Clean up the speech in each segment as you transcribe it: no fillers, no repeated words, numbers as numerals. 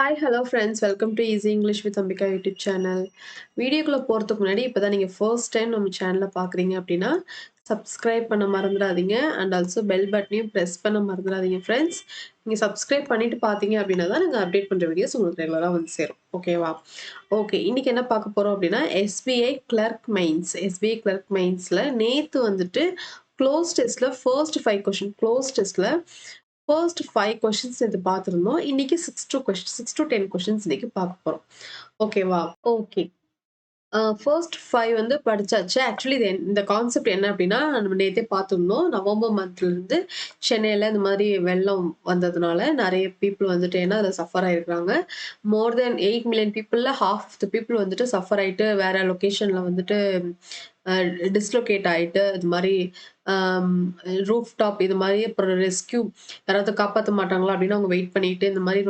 Hi, hello friends. Welcome to Easy English with Ambika YouTube channel. வீடியோக்குள்ள போறதுக்கு முன்னாடி இப்பதான் நீங்க ஃபர்ஸ்ட் டைம் நம்ம சேனலை பாக்குறீங்க அப்படின்னா சப்ஸ்கிரைப் பண்ண மறந்துடாதீங்க அண்ட் ஆல்சோ பெல் பட்டனையும் பிரஸ் பண்ண மறந்துடாதீங்க ஃப்ரெண்ட்ஸ். நீங்க சப்ஸ்கிரைப் பண்ணிட்டு பாத்தீங்க அப்படின்னா தான் நாங்க அப்டேட் பண்ற வீடியோஸ் உங்களுக்கு ரெகுலரா வந்து சேரும். ஓகேவா? ஓகே, இன்னைக்கு என்ன பார்க்க போறோம் அப்படின்னா SBI clerk mains. SBI clerk மெயின்ஸ்ல நேத்து வந்துட்டு க்ளோஸ் டெஸ்ட்ல ஃபர்ஸ்ட் 5 கொஸ்டின் க்ளோஸ் டெஸ்ட்ல ஃபர்ஸ்ட் 5 கொஸ்டின்ஸ் இது பார்த்துருந்தோம். இன்னைக்கு 6 to 10 கொஸ்டின்ஸ் இன்னைக்கு பார்க்க போறோம். ஓகேவா? ஓகே. ஃபர்ஸ்ட் 5 வந்து படிச்சாச்சு. ஆக்சுவலி இந்த கான்செப்ட் என்ன அப்படின்னா, நம்ம நேத்தே பார்த்துருந்தோம். நவம்பர் மந்த்லருந்து சென்னையில இந்த மாதிரி வெள்ளம் வந்ததுனால நெறைய பீப்பிள் வந்துட்டு அதில சஃபர் ஆயிருக்காங்க. மோர் தென் 8 மில்லியன் பீப்பிள்ல ஹால்ஃப் ஆஃப் த பீப்பிள் வந்துட்டு சஃபர் ஆயிட்டு வேற லொகேஷன்ல வந்துட்டு அ டிஸ்லோகேட் ஆயிட்டு இது மாரி ரூஃப் டாப் இது மாரி அப்புறம் ரெஸ்க்யூ யாராவது காப்பாத்த மாட்டாங்களா அப்படின்னு அவங்க வெயிட் பண்ணிட்டு இந்த மாரி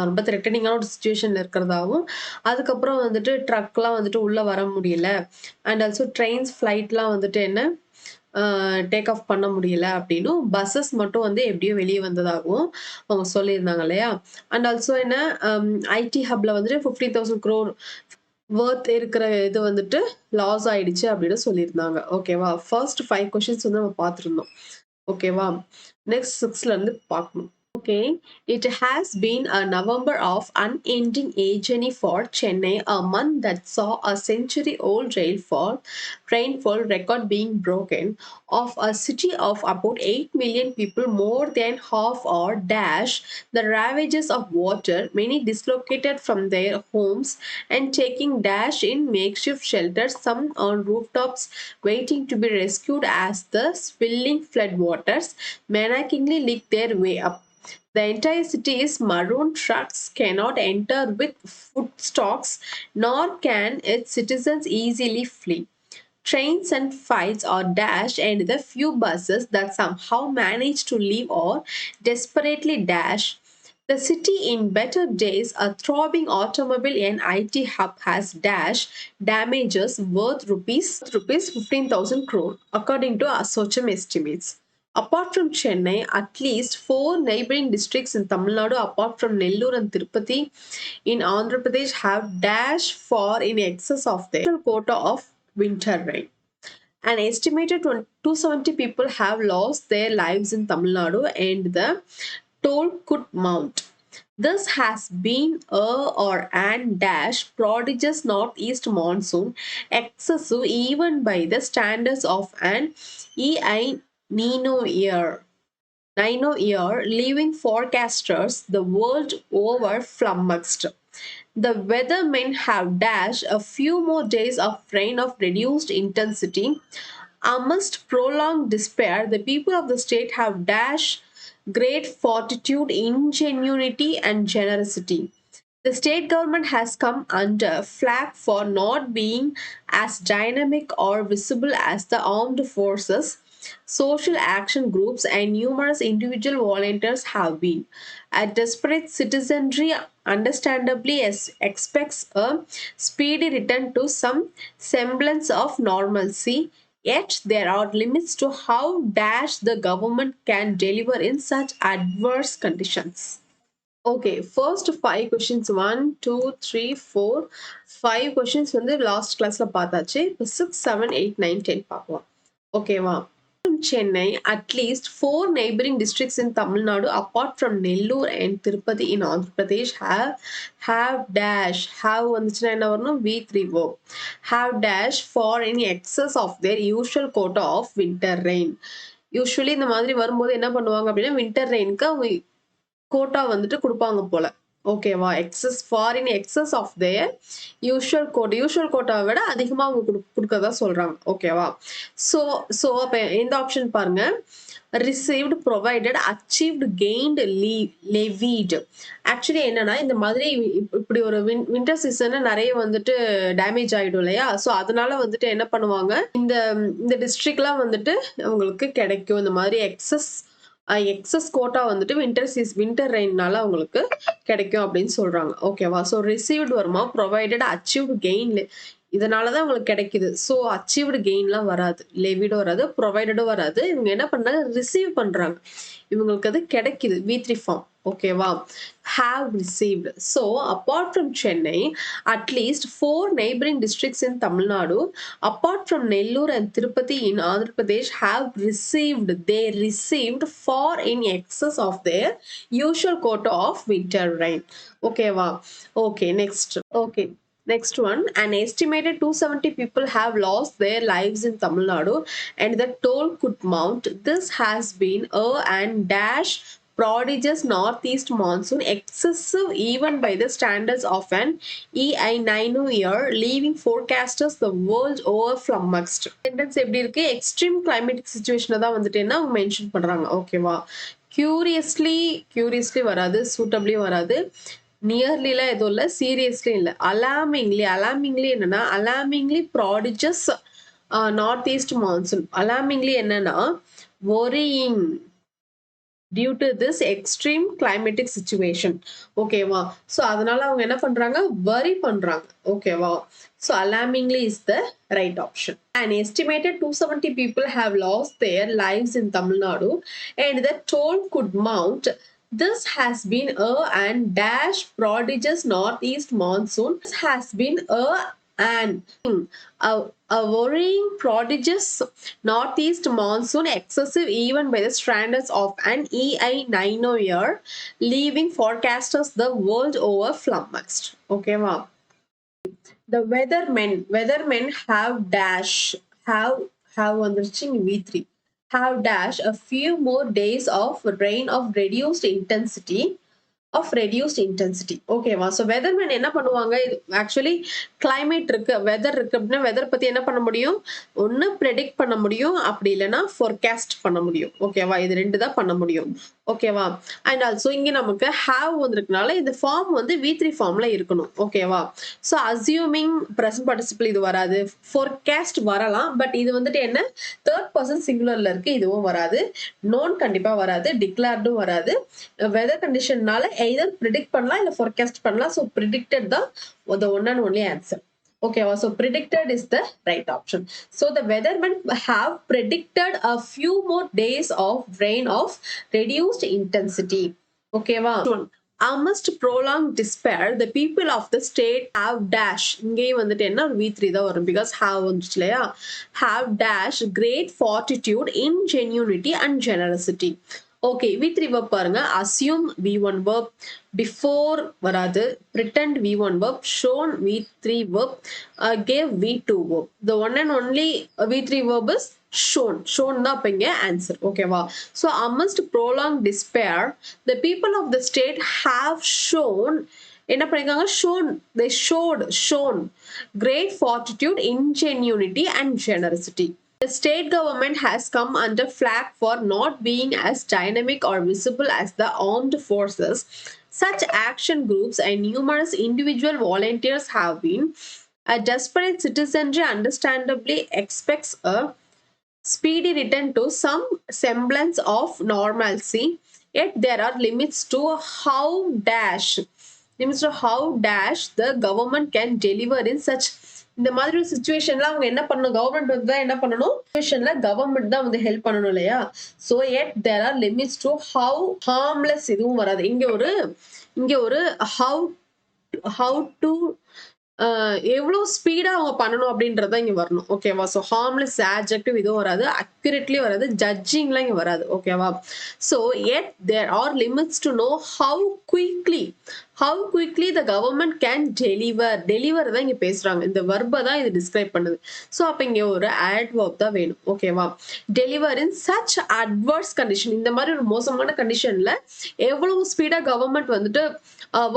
ரொம்ப த்ரெட்டனிங்கான ஒரு சிச்சுவேஷன்ல இருக்கிறதாவும், அதுக்கப்புறம் வந்துட்டு ட்ரக்லாம் வந்துட்டு உள்ள வர முடியல. அண்ட் ஆல்சோ ட்ரெயின்ஸ், ஃப்ளைட்லாம் வந்துட்டு டேக் ஆஃப் பண்ண முடியல அப்படின்னும், பஸ்ஸஸ் மட்டும் வந்து எப்படியோ வெளிய வந்ததாகவும் அவங்க சொல்லியிருந்தாங்க இல்லையா? அண்ட் ஆல்சோ ஐடி ஹப்ல வந்துட்டு 15,000 crore வொர்த் இருக்கிற இது வந்துட்டு லாஸ் ஆயிடுச்சு அப்படின்னு சொல்லியிருந்தாங்க. ஓகேவா? ஃபர்ஸ்ட் 5 கொஸ்டின்ஸ் வந்து நம்ம பார்த்துருந்தோம். ஓகேவா? நெக்ஸ்ட் 6ல இருந்து பார்க்கணும். Okay, it has been a November of unending agony for Chennai, a month that saw a century-old rainfall record being broken. Of a city of about 8 million people, more than half are dash the ravages of water, many dislocated from their homes and taking dash in makeshift shelters, some on rooftops waiting to be rescued as the swilling floodwaters menacingly lick their way up. The entire city's maroon trucks cannot enter with food stocks, nor can its citizens easily flee. Trains and flights are dashed, and the few buses that somehow manage to leave are desperately dashed. The city in better days, a throbbing automobile and IT hub, has dashed damages worth rupees 15,000 crore, according to Associam estimates. Apart from Chennai, at least 4 neighboring districts in Tamil Nadu, apart from Nellore and Tirupati in Andhra Pradesh, have dashed far in excess of their quota of winter rain. An estimated 270 people have lost their lives in Tamil Nadu, and the toll could mount. This has been a or an dash prodigious northeast monsoon, excessive even by the standards of an EI Nino year. Leaving forecasters the world over flummoxed. The weathermen have dashed a few more days of rain of reduced intensity. Amidst prolonged despair, the people of the state have dashed great fortitude, ingenuity, and generosity. The state government has come under flack for not being as dynamic or visible as the armed forces, social action groups, and numerous individual volunteers have been. A desperate citizenry understandably expects a speedy return to some semblance of normalcy. Yet there are limits to how dash the government can deliver in such adverse conditions. Okay, first 5 questions 1, 2, 3, 4, 5 questions வந்து last classல பார்த்தாச்சு. இப்போ 6, 7, 8, 9, 10 பார்க்கலாம். ஓகேவா? From Chennai, at least 4 neighboring districts in Tamil Nadu, apart from Nellore and Tirupati in Andhra Pradesh, have dash have வந்துச்சுன்னா என்ன வரணும்? V3 verb. Have dash for in excess of their usual quota of winter rain. Usually இந்த மாதிரி வரும்போது என்ன பண்ணுவாங்க அப்படின்னா winter ரெயினுக்கு அவங்க கோட்டா வந்துட்டு குடுப்பாங்க போல. ஓகேவா? Foreign excess of their usual கோட்டாவை விட அதிகமா அவங்க குடுக்கறதா சொல்றாங்க. ஓகேவா? சோ சோ அப்ப இந்த ஆப்ஷன் பாருங்க. Received, provided, achieved, gained, Levitt. Actually என்னன்னா இந்த மாதிரி இப்படி ஒரு வின்டர் சீசன் நிறைய வந்துட்டு டேமேஜ் ஆயிடும் இல்லையா? சோ அதனால வந்துட்டு என்ன பண்ணுவாங்க, இந்த இந்த டிஸ்ட்ரிக்ட்லாம் வந்துட்டு அவங்களுக்கு கிடைக்கும். இந்த மாதிரி எக்ஸஸ் கோட்டா வந்துட்டு வின்டர் ரெயின்னால அவங்களுக்கு கிடைக்கும் அப்படின்னு சொல்றாங்க. ஓகேவா? ஸோ ரிசீவ்டு வருமா, ப்ரொவைடட், அச்சீவ்டு, கெயின், இதனால தான் உங்களுக்கு கிடைக்குது. ஸோ அச்சீவ்டு கெயின்லாம் வராது. லெவிடும் வராது, ப்ரொவைடடும் வராது. இவங்க என்ன பண்றாங்க? ரிசீவ் பண்றாங்க. இவங்களுக்கு அது கிடைக்குது. V3 form. ஓகேவா? Have received. So apart from Chennai, at least 4 neighboring districts in Tamil Nadu, apart from Nellore and Tirupati in Andhra Pradesh, have received. They received far in excess of their usual quota of winter rain. ஓகேவா? Okay, next. Okay. Next one, an estimated 270 people have lost their lives in Tamil Nadu and the toll could mount. This has been a and dash prodigious northeast monsoon, excessive even by the standards of an EI9 year, leaving forecasters the world over flummoxed. Sentence எப்படி இருக்கு? Extreme climatic situation தான் வந்துட்டு என்ன mention பண்றாங்க. ஓகேவா? Curiously வராது, suitably வராது, நியர்லிலாம் எதுவும் இல்லை, சீரியஸ்லி இல்லை, அலார்மிங்லி என்னன்னா அலார்மிங்லி ப்ராடிஜஸ் நார்த் ஈஸ்ட் மான்சூன். அலார்மிங்லி என்னன்னா worrying due to this extreme climatic situation. ஓகேவா? ஸோ அதனால அவங்க என்ன பண்றாங்க? வரி பண்றாங்க. ஓகேவா? So alarmingly is the right option. An estimated 270 people have lost their lives in Tamil Nadu and the toll could mount. This has been a and dash prodigious northeast monsoon. This has been and a worrying prodigious northeast monsoon, excessive even by the standards of an EI9 year, leaving forecasters the world over flummoxed. Okay, wow. The weathermen have வந்துருச்சு V3 have dash a few more days of rain of reduced intensity. ஓகேவா? So weatherman என்ன பண்ணுவாங்க? இது actually climate இருக்கு, weather இருக்கு அப்படின்னா weather பத்தி என்ன பண்ண முடியும்? ஒன்னு ப்ரெடிக்ட் பண்ண முடியும், அப்படி இல்லைன்னா ஃபோர்காஸ்ட் பண்ண முடியும். ஓகேவா? இது ரெண்டு தான் பண்ண முடியும். ஓகேவா? அண்ட் ஆல்சோ இங்க நமக்கு ஹாவ் வந்திருக்கனால இந்த ஃபார்ம் வந்து V3 ஃபார்ம்ல இருக்கணும். ஓகேவா? ஸோ அசியூமிங் பிரசன்ட் பார்ட்டிசிபிள் இது வராது, ஃபோர்காஸ்ட் வரலாம், பட் இது வந்துட்டு என்ன தேர்ட் பர்சன் சிங்குலர்ல இருக்கு, இதுவும் வராது. நோன் கண்டிப்பா வராது, டிக்ளேர்டும் வராது. வெதர் கண்டிஷன்னால either predict பண்ணலாம் இல்ல forecast பண்ணலாம். So predicted தான் the one and only answer. Okay, so predicted is the right option. So the weathermen have predicted a few more days of rain of reduced intensity. Okay, amidst prolonged despair, the people of the state have dash. இங்கே வந்துட்டு என்ன V3 தான் வரும், because have வந்துச்சு இல்லையா? Have dash great fortitude, ingenuity and generosity. Okay, V3 verb பாருங்க. assume V1 verb, before வராது, pretend V1 verb, shown V3 verb, gave V2 verb. The one and only V3 verb is shown. Shown தான் அப்ப இங்க answer. ஓகேவா? So amidst prolonged despair, the people of the state have shown, என்ன பண்ணிருக்காங்க? shown great fortitude, ingenuity and generosity. The state government has come under flack for not being as dynamic or visible as the armed forces. Such action groups and numerous individual volunteers have been. A desperate citizenry understandably expects a speedy return to some semblance of normalcy. Yet there are limits to how the government can deliver in such. இந்த மாதிரி ஒரு சுச்சுவேஷன்ல அவங்க என்ன பண்ணணும்? Government வந்து தான் என்ன பண்ணணும்? சுச்சுவேஷன்ல கவர்மெண்ட் தான் வந்து ஹெல்ப் பண்ணணும் இல்லையா? So yet there are limits to how harmless இதுவும் வராது. இங்க ஒரு how to எவ்வளவு ஸ்பீடா அவங்க பண்ணணும் அப்படின்றத இங்க வரணும். ஓகேவா? ஸோ ஹார்ம்லெஸ் ஆட்ஜெக்டிவ் இதுவும் வராது, அக்யூரேட்லி வராது, ஜட்ஜிங்லாம் இங்க வராது. ஓகேவா? So yet there are limits to know how quickly the government can deliver தான் இங்க பேசுறாங்க. இந்த வெர்பை தான் இது டிஸ்கிரைப் பண்ணுது. ஸோ அப்ப இங்க ஒரு adverb தான் வேணும். ஓகேவா? Deliver in such adverse condition, இந்த மாதிரி ஒரு மோசமான கண்டிஷன்ல எவ்வளவு ஸ்பீடா கவர்மெண்ட் வந்துட்டு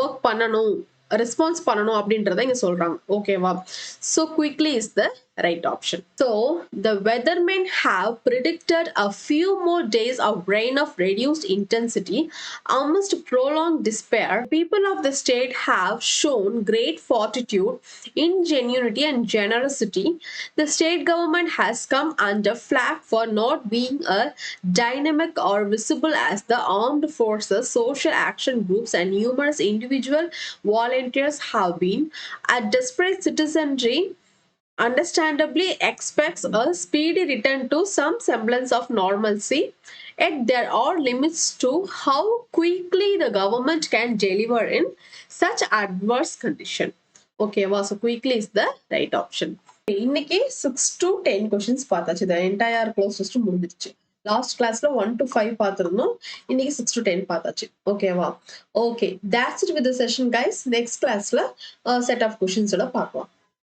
ஒர்க் பண்ணணும், ரெஸ்பான்ஸ் பண்ணணும் அப்படின்றத இங்க சொல்றாங்க. ஓகேவா? So quickly is the right option. So the weathermen have predicted a few more days of rain of reduced intensity amidst prolonged despair. People of the state have shown great fortitude, ingenuity and generosity. The state government has come under flack for not being a dynamic or visible as the armed forces, social action groups and numerous individual volunteers have been. A desperate citizenry understandably expects a speedy return to some semblance of normalcy, yet there are limits to how quickly the government can deliver in such adverse condition. Okay, so quickly is the right option. இன்னைக்கு 6 to 10 questions பார்த்தாச்சு. The entire close test முடிஞ்சிருச்சு. Last கிளாஸ்ல 1 to 5 பார்த்திருந்தோம். இன்னைக்கு 6 to 10 பார்த்தாச்சு. ஓகேவா? Okay, that's it with the session guys. Next classல set of questions பார்க்கலாம்.